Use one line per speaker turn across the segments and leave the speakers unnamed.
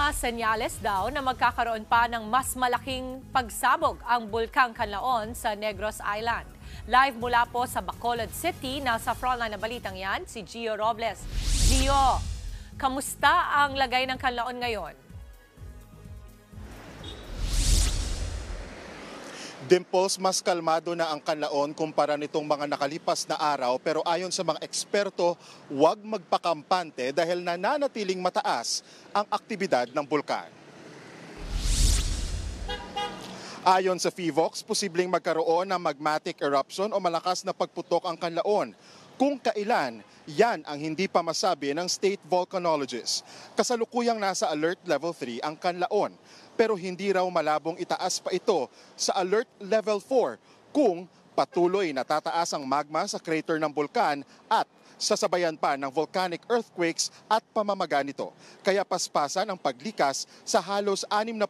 mga senyales daw na magkakaroon pa ng mas malaking pagsabog ang Bulkang Kanlaon sa Negros Island. Live mula po sa Bacolod City, nasa frontline na balitang yan, si Gio Robles. Gio, kamusta ang lagay ng Kanlaon ngayon?
Dimples, mas kalmado na ang Kanlaon kumpara nitong mga nakalipas na araw, pero ayon sa mga eksperto, huwag magpakampante dahil nananatiling mataas ang aktibidad ng bulkan. Ayon sa PHIVOX, posibleng magkaroon ng magmatic eruption o malakas na pagputok ang Kanlaon. Kung kailan, yan ang hindi pa masabi ng state volcanologists. Kasalukuyang nasa alert level 3 ang Kanlaon, pero hindi raw malabong itaas pa ito sa alert level 4 kung patuloy na tataas ang magma sa crater ng bulkan at sasabayan pa ng volcanic earthquakes at pamamaga nito. Kaya paspasan ang paglikas sa halos 60,000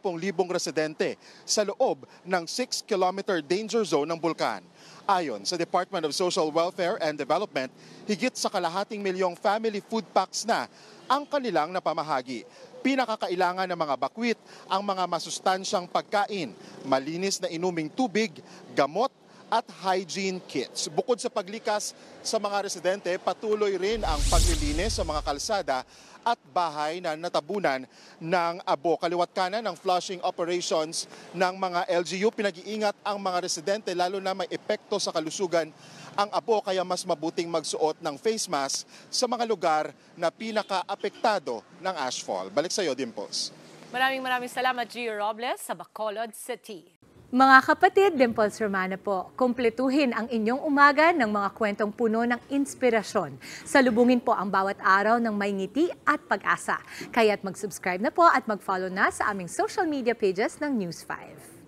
residente sa loob ng 6-kilometer danger zone ng bulkan. Ayon sa Department of Social Welfare and Development, higit sa 250,000 family food packs na ang kanilang napamahagi. Pinakakailangan ng mga bakwit ang mga masustansyang pagkain, malinis na inuming tubig, gamot at hygiene kits. Bukod sa paglikas sa mga residente, patuloy rin ang paglilinis sa mga kalsada at bahay na natabunan ng abo. Kaliwat kanan ng flushing operations ng mga LGU, pinag-iingat ang mga residente lalo na may epekto sa kalusugan ang abo, kaya mas mabuting magsuot ng face mask sa mga lugar na pinaka-apektado ng ashfall. Balik sa iyo, Dimples.
Maraming salamat, Gio Robles, sa Bacolod City.
Mga kapatid, Dimples Romana po, kumpletuhin ang inyong umaga ng mga kwentong puno ng inspirasyon. Salubungin po ang bawat araw ng may ngiti at pag-asa. Kaya't mag-subscribe na po at mag-follow na sa aming social media pages ng News 5.